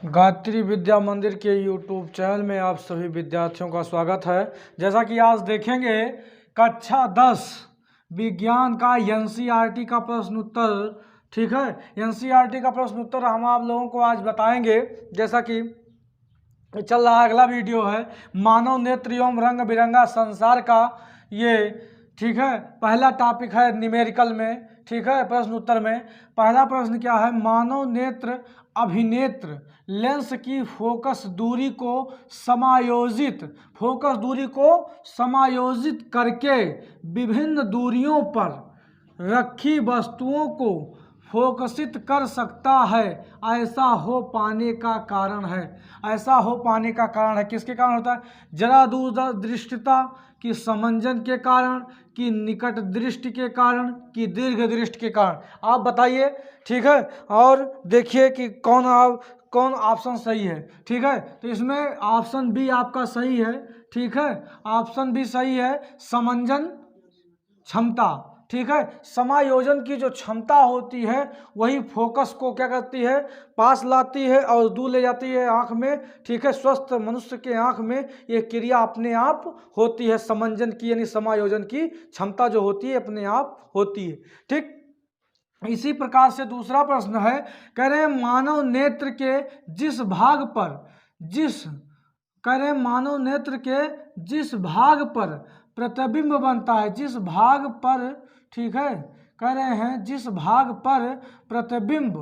गायत्री विद्या मंदिर के YouTube channel में आप सभी विद्यार्थियों का स्वागत है। जैसा कि आज देखेंगे कक्षा 10 विज्ञान का एनसीईआरटी का प्रश्न उत्तर। ठीक है, एनसीईआरटी का प्रश्न उत्तर हम आप लोगों को आज बताएंगे। जैसा कि चल रहा अगला वीडियो है मानव नेत्र एवं रंग बिरंगा संसार का, ये ठीक है पहला टॉपिक है न्यूमेरिकल में। ठीक है, प्रश्न उत्तर में पहला प्रश्न क्या है, मानव नेत्र अभिनेत्र लेंस की फोकस दूरी को समायोजित करके विभिन्न दूरियों पर रखी वस्तुओं को फोकसित कर सकता है। ऐसा हो पाने का कारण है किसके कारण होता है? जरा दूरदृष्टिता की समंजन के कारण, कि निकट दृष्टि के कारण, कि दीर्घ दृष्टि के कारण। आप बताइए। ठीक है, और देखिए कि कौन ऑप्शन सही है। ठीक है, तो इसमें ऑप्शन बी आपका सही है। ठीक है, ऑप्शन बी सही है, समंजन क्षमता। ठीक है, समायोजन की जो क्षमता होती है वही फोकस को क्या करती है, पास लाती है और दूर ले जाती है आँख में। ठीक है, स्वस्थ मनुष्य के आँख में ये क्रिया अपने आप होती है, समंजन की यानी समायोजन की क्षमता जो होती है अपने आप होती है। ठीक, इसी प्रकार से दूसरा प्रश्न है, कह रहे हैं मानव नेत्र के जिस भाग पर प्रतिबिंब बनता है, जिस भाग पर, ठीक है, कह रहे हैं जिस भाग पर प्रतिबिंब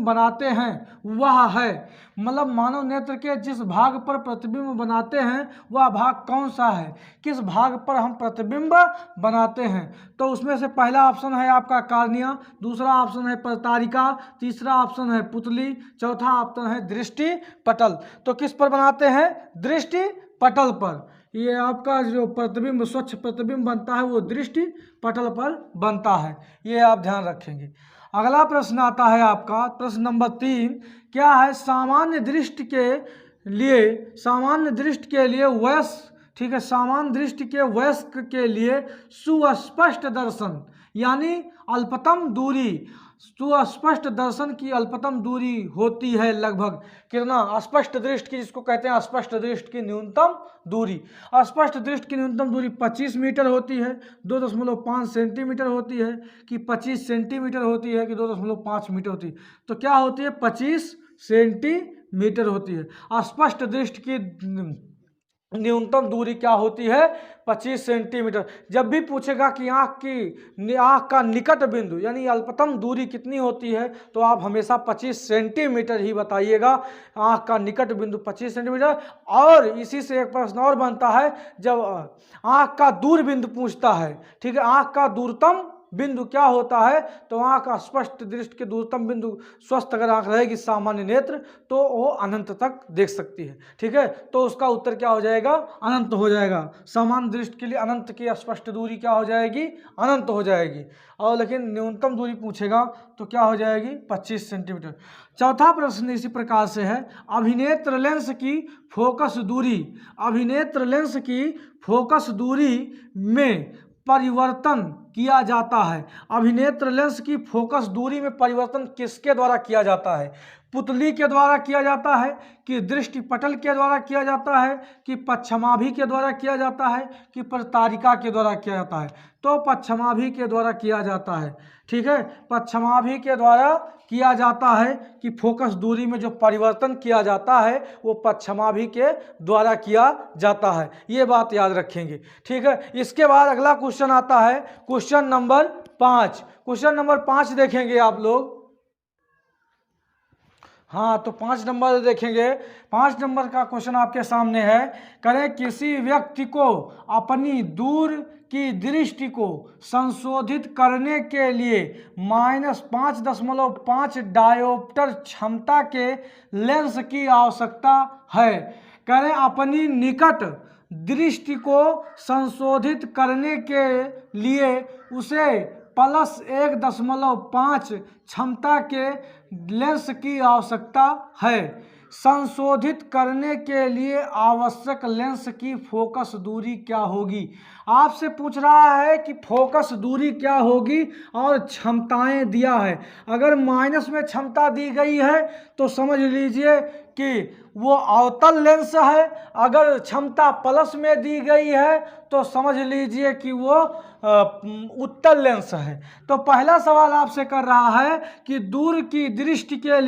बनाते हैं वह है, मतलब मानव नेत्र के जिस भाग पर प्रतिबिंब बनाते हैं वह भाग कौन सा है, किस भाग पर हम प्रतिबिंब बनाते हैं? तो उसमें से पहला ऑप्शन है आपका कार्निया, दूसरा ऑप्शन है प्रतारिका, तीसरा ऑप्शन है पुतली, चौथा ऑप्शन है दृष्टि पटल। तो किस पर बनाते हैं? दृष्टि पटल पर। ये आपका जो प्रतिबिंब, स्वच्छ प्रतिबिंब बनता है वो दृष्टि पटल पर बनता है, ये आप ध्यान रखेंगे। अगला प्रश्न आता है आपका प्रश्न नंबर 3, क्या है, सामान्य दृष्टि के लिए वयस्क, ठीक है, सामान्य दृष्टि के वयस्क के लिए सुस्पष्ट दर्शन यानी अल्पतम दूरी, सुस्पष्ट दर्शन की अल्पतम दूरी होती है लगभग कितना? स्पष्ट दृष्टि की, जिसको कहते हैं स्पष्ट दृष्टि की न्यूनतम दूरी। स्पष्ट दृष्टि की न्यूनतम दूरी 25 मीटर होती है, 2.5 सेंटीमीटर होती है, कि 25 सेंटीमीटर होती है, कि 2.5 मीटर होती है। तो क्या होती है? 25 सेंटीमीटर होती है। स्पष्ट दृष्टि की न्यूनतम दूरी क्या होती है? 25 सेंटीमीटर। जब भी पूछेगा कि आँख का निकट बिंदु यानी अल्पतम दूरी कितनी होती है, तो आप हमेशा 25 सेंटीमीटर ही बताइएगा। आँख का निकट बिंदु 25 सेंटीमीटर। और इसी से एक प्रश्न और बनता है, जब आँख का दूर बिंदु पूछता है, ठीक है, आँख का दूरतम बिंदु क्या होता है? तो आँख का स्पष्ट दृष्टि के दूरतम बिंदु, स्वस्थ अगर आँख रहेगी सामान्य नेत्र, तो वो अनंत तक देख सकती है। ठीक है, तो उसका उत्तर क्या हो जाएगा? अनंत हो जाएगा। सामान्य दृष्टि के लिए अनंत की स्पष्ट दूरी क्या हो जाएगी? अनंत हो जाएगी। और लेकिन न्यूनतम दूरी पूछेगा तो क्या हो जाएगी? 25 सेंटीमीटर। चौथा प्रश्न इसी प्रकार से है, अभिनेत्र लेंस की फोकस दूरी में परिवर्तन किया जाता है। अभिनेत्र लेंस की फोकस दूरी में परिवर्तन किसके द्वारा किया जाता है? पुतली के द्वारा किया जाता है, कि दृष्टि पटल के द्वारा किया जाता है, कि पश्चमाभि के द्वारा किया जाता है, कि प्रतारिका के द्वारा किया जाता है? तो पश्चमाभि के द्वारा किया जाता है। ठीक है, पश्चमाभि के द्वारा किया जाता है, कि फोकस दूरी में जो परिवर्तन किया जाता है वो पश्चमाभि के द्वारा किया जाता है, ये बात याद रखेंगे। ठीक है, इसके बाद अगला क्वेश्चन आता है क्वेश्चन नंबर 5। क्वेश्चन नंबर 5 देखेंगे आप लोग। हाँ, तो 5 नंबर देखेंगे। 5 नंबर का क्वेश्चन आपके सामने है, करें किसी व्यक्ति को अपनी दूर की दृष्टि को संशोधित करने के लिए -5.5 डायोप्टर क्षमता के लेंस की आवश्यकता है। करें अपनी निकट दृष्टि को संशोधित करने के लिए उसे +1.5 क्षमता के लेंस की आवश्यकता है। संशोधित करने के लिए आवश्यक लेंस की फोकस दूरी क्या होगी। आपसे पूछ रहा है कि फोकस दूरी क्या होगी और क्षमताएं दिया है। अगर माइनस में क्षमता दी गई है तो समझ लीजिए कि वो अवतल लेंस है। अगर क्षमता प्लस में दी गई है तो समझ लीजिए कि वो उत्तल लेंस है। तो पहला सवाल आपसे कर रहा है कि दूर की दृष्टि के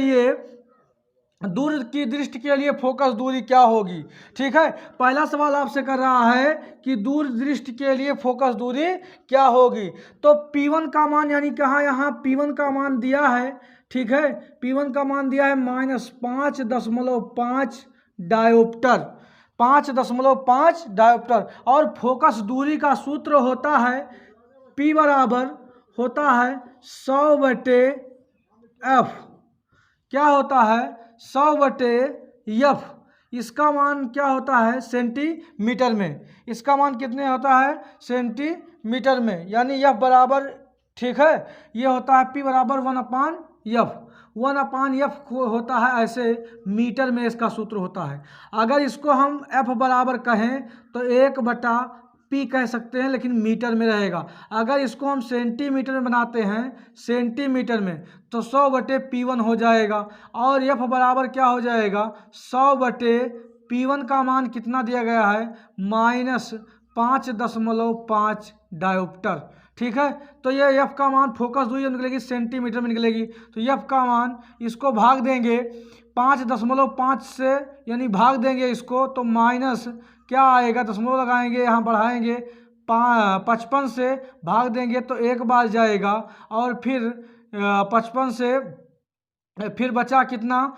लिए फोकस दूरी क्या होगी। ठीक है, पहला सवाल आपसे कर रहा है कि दूर दृष्टि के लिए फोकस दूरी क्या होगी। तो P1 का मान यानी कहाँ, यहाँ P1 का मान दिया है। ठीक है, P1 का मान दिया है -5.5 डायोप्टर, 5.5 डायोप्टर। और फोकस दूरी का सूत्र होता है P बराबर होता है 100/f। क्या होता है 100/f। इसका मान क्या होता है सेंटीमीटर में। इसका मान कितने होता है सेंटीमीटर में, यानी f बराबर, ठीक है, ये होता है P बराबर 1/f। 1/f होता है ऐसे मीटर में इसका सूत्र होता है। अगर इसको हम f बराबर कहें तो 1/P कह सकते हैं, लेकिन मीटर में रहेगा। अगर इसको हम सेंटीमीटर में बनाते हैं, सेंटीमीटर में, तो 100/P1 हो जाएगा। और f बराबर क्या हो जाएगा 100/P1 का मान कितना दिया गया है -5.5 डायोप्टर। ठीक है, तो ये f का मान फोकस दूरी निकलेगी सेंटीमीटर में निकलेगी। तो f का मान, इसको भाग देंगे 5.5 से, यानी भाग देंगे इसको, तो माइनस क्या आएगा, दशमलव लगाएंगे, यहाँ बढ़ाएंगे, 55 से भाग देंगे तो एक बार जाएगा। और फिर 55 से फिर बचा कितना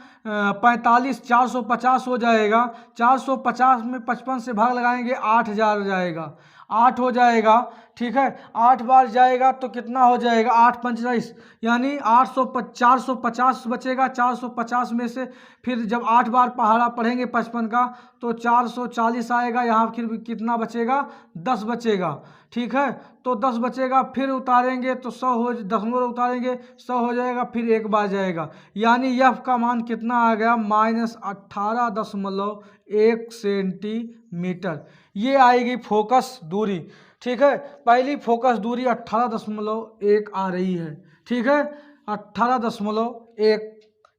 45, 450 हो जाएगा। 450 में 55 से भाग लगाएंगे 8000 जाएगा, 8 हो जाएगा। ठीक है, 8 बार जाएगा तो कितना हो जाएगा 8×5, यानी 450 बचेगा। 450 में से फिर जब 8 बार पहाड़ा पढ़ेंगे 55 का तो 440 आएगा। यहाँ फिर कितना बचेगा 10 बचेगा। ठीक है, तो 10 बचेगा, फिर उतारेंगे तो 100 हो, दशमलव उतारेंगे 100 हो जाएगा, फिर एक बार जाएगा। यानी f का मान कितना आ गया -18.1 सेंटीमीटर। ये आएगी फोकस दूरी। ठीक है, पहली फोकस दूरी 18.1 आ रही है। ठीक है, 18.1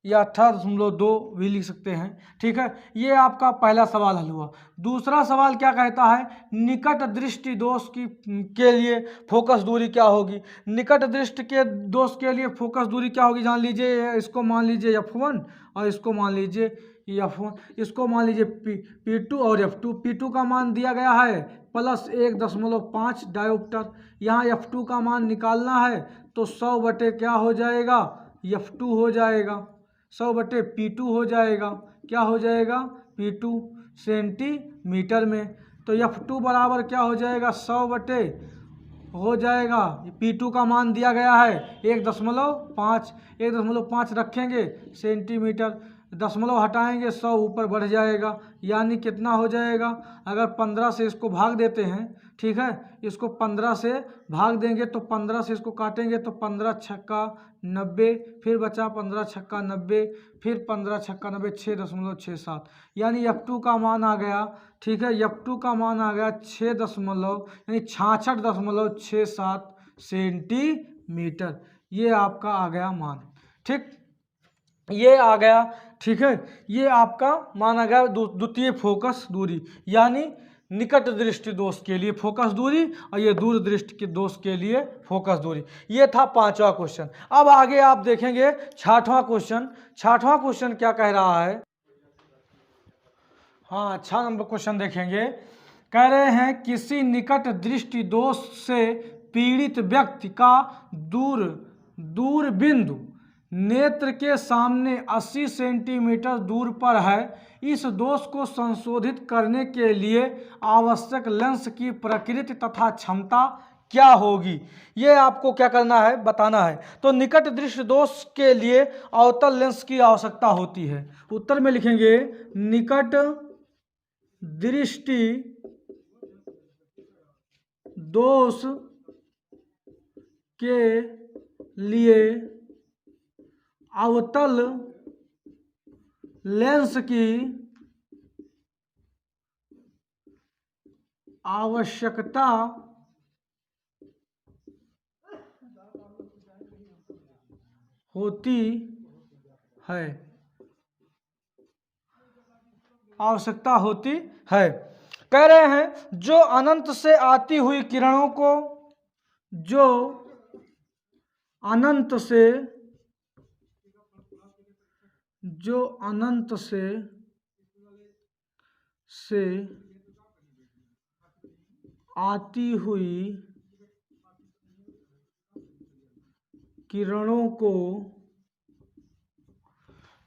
या 18.2 भी लिख सकते हैं। ठीक है, ये आपका पहला सवाल हल हुआ। दूसरा सवाल क्या कहता है, निकट दृष्टि दोष के लिए फोकस दूरी क्या होगी। निकट दृष्टि के दोष के लिए फोकस दूरी क्या होगी, जान लीजिए। इसको मान लीजिए f1 और इसको मान लीजिए f1, इसको मान लीजिए P2 और f2। P2 का मान दिया गया है +1.5 डायोप्टर। यहाँ f2 का मान निकालना है तो 100 क्या हो जाएगा f2 हो जाएगा, 100/P2 हो जाएगा। क्या हो जाएगा P2 सेंटीमीटर में। तो f2 बराबर क्या हो जाएगा 100 हो जाएगा। P2 का मान दिया गया है 1.5, 1.5 रखेंगे सेंटीमीटर, दशमलव हटाएंगे 100 ऊपर बढ़ जाएगा। यानी कितना हो जाएगा, अगर 15 से इसको भाग देते हैं, ठीक है, इसको 15 से भाग देंगे तो 15 से इसको काटेंगे तो 15 छक्का 90, फिर बचा 15 छक्का 90, फिर 15 छक्का 90, 6.67। यानी f2 का मान आ गया, ठीक है, f2 का मान आ गया 66.67 सेंटीमीटर। ये आपका आ गया मान। ठीक, ये आ गया। ठीक है, ये आपका माना गया द्वितीय फोकस दूरी, यानी निकट दृष्टि दोष के लिए फोकस दूरी और ये दूर दृष्टि के दोष के लिए फोकस दूरी। ये था 5वां क्वेश्चन। अब आगे आप देखेंगे 6वां क्वेश्चन। 6वां क्वेश्चन क्या कह रहा है, हाँ 6 नंबर क्वेश्चन देखेंगे। कह रहे हैं किसी निकट दृष्टि दोष से पीड़ित व्यक्ति का दूर बिंदु नेत्र के सामने 80 सेंटीमीटर दूर पर है। इस दोष को संशोधित करने के लिए आवश्यक लेंस की प्रकृति तथा क्षमता क्या होगी। ये आपको क्या करना है, बताना है। तो निकट दृष्टि दोष के लिए अवतल लेंस की आवश्यकता होती है। उत्तर में लिखेंगे निकट दृष्टि दोष के लिए अवतल लेंस की आवश्यकता होती है, आवश्यकता होती है। कह रहे हैं जो अनंत से आती हुई किरणों को, जो अनंत से, जो अनंत से आती हुई किरणों को,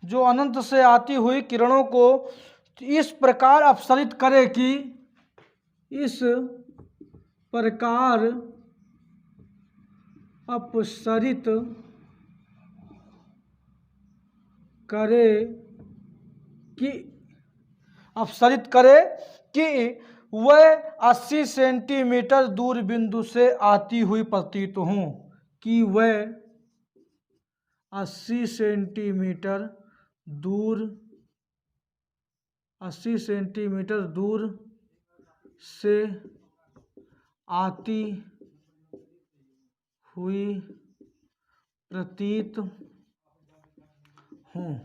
जो अनंत से आती हुई किरणों को इस प्रकार अपसरित करे कि, इस प्रकार अपसरित करे कि, अपसरित करे कि वह 80 सेंटीमीटर दूर बिंदु से आती हुई प्रतीत हों, कि वह 80 सेंटीमीटर दूर, 80 सेंटीमीटर दूर से आती हुई प्रतीत हों।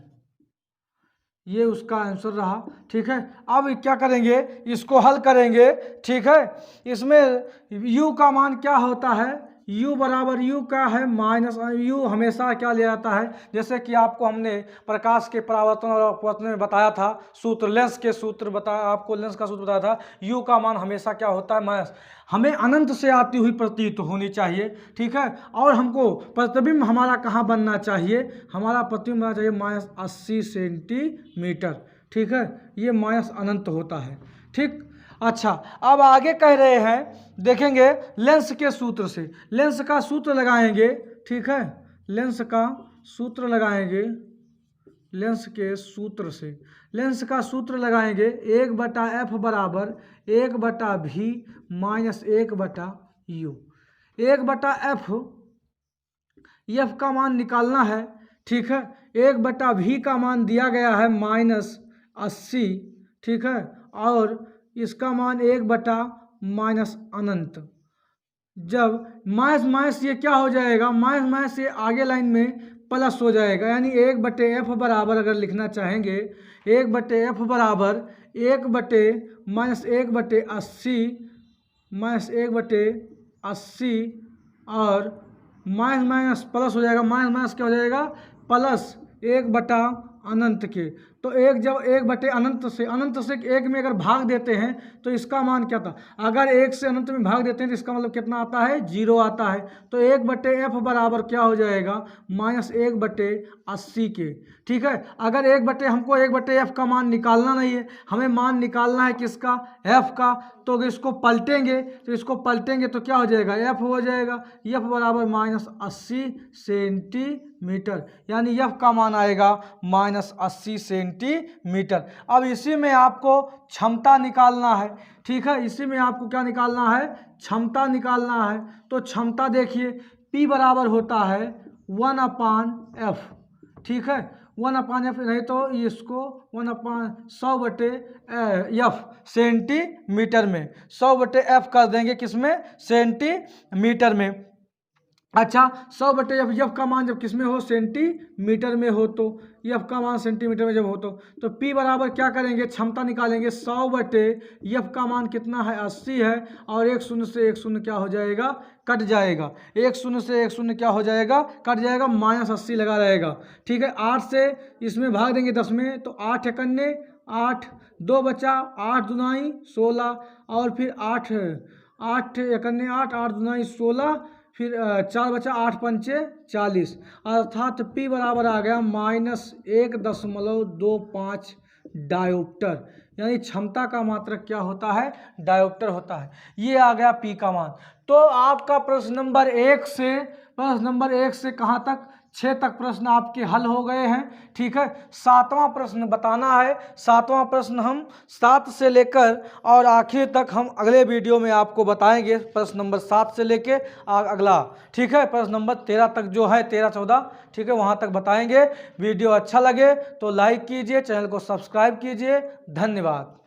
ये उसका आंसर रहा। ठीक है, अब क्या करेंगे, इसको हल करेंगे। ठीक है, इसमें u का मान क्या होता है, u बराबर u का है माइनस u, हमेशा क्या ले जाता है, जैसे कि आपको हमने प्रकाश के परावर्तन और अपवर्तन में बताया था सूत्र, लेंस के सूत्र बताया, आपको लेंस का सूत्र बताया था। u का मान हमेशा क्या होता है, माइनस, हमें अनंत से आती हुई प्रतीत होनी चाहिए। ठीक है, और हमको प्रतिबिंब हमारा कहाँ बनना चाहिए, हमारा प्रतिबिंब बनना चाहिए -80 सेंटीमीटर। ठीक है, ये माइनस अनंत होता है। ठीक, अच्छा, अब आगे कह रहे हैं, देखेंगे लेंस के सूत्र से, लेंस का सूत्र लगाएंगे। ठीक है, लेंस का सूत्र लगाएंगे, लेंस के सूत्र से, लेंस का सूत्र लगाएंगे 1/f बराबर 1/v minus 1/u। 1/f, f का मान निकालना है। ठीक है, 1/v का मान दिया गया है -80। ठीक है, और इसका मान 1/- अनंत। जब माइनस माइनस ये क्या हो जाएगा, माइनस माइनस ये आगे लाइन में प्लस हो जाएगा, यानी 1/f बराबर अगर लिखना चाहेंगे 1/f बराबर 1/-1/80 -1/80 और माइनस माइनस प्लस हो जाएगा, माइनस माइनस क्या हो जाएगा, प्लस 1/अनंत के। तो एक जब 1/अनंत से, अनंत से एक में अगर भाग देते हैं तो इसका मान क्या था, अगर 1 से अनंत में भाग देते हैं तो इसका मतलब कितना आता है, 0 आता है। तो 1/f बराबर क्या हो जाएगा, -1/80 के। ठीक है, अगर हमको 1/f का मान निकालना नहीं है, हमें मान निकालना है किसका, f का, तो इसको पलटेंगे, तो क्या हो जाएगा, f हो जाएगा, f बराबर -80 सेंटीमीटर, यानी f का मान आएगा -80 सेंटीमीटर। अब इसी में आपको क्षमता निकालना है। ठीक है, इसी में आपको क्या निकालना है, क्षमता निकालना है। तो क्षमता देखिए P बराबर होता है 1/f। ठीक है, 1/f नहीं तो इसको 1/100/f सेंटीमीटर में, 100/f कर देंगे किसमें, सेंटीमीटर में। अच्छा, 100/f का मान जब किस में हो, सेंटीमीटर में हो, तो f का मान सेंटीमीटर में जब हो तो P बराबर क्या करेंगे, क्षमता निकालेंगे, 100/f का मान कितना है, 80 है, और 1 शून्य से 1 शून्य क्या हो जाएगा, कट जाएगा, 1 शून्य से 1 शून्य क्या हो जाएगा, कट जाएगा, -80 लगा रहेगा। ठीक है, 8 से इसमें भाग देंगे 10 में, तो 8 एकन्ने 8, 2 बचा, 8 दूनाई 16, और फिर 8 एकन्ने 8, 8 दूनाई 16, फिर 4 बचा, 8 पंचे 40, अर्थात P बराबर आ गया -1.25 डायोप्टर, यानी क्षमता का मात्रक क्या होता है, डायोप्टर होता है। ये आ गया P का मान। तो आपका प्रश्न नंबर 1 से कहाँ तक, 6 तक प्रश्न आपके हल हो गए हैं। ठीक है, 7वां प्रश्न बताना है। 7वां प्रश्न हम 7 से लेकर और आखिर तक हम अगले वीडियो में आपको बताएंगे, प्रश्न नंबर 7 से लेके अगला। ठीक है, प्रश्न नंबर 13 तक जो है, 13-14, ठीक है, वहां तक बताएंगे। वीडियो अच्छा लगे तो लाइक कीजिए, चैनल को सब्सक्राइब कीजिए। धन्यवाद।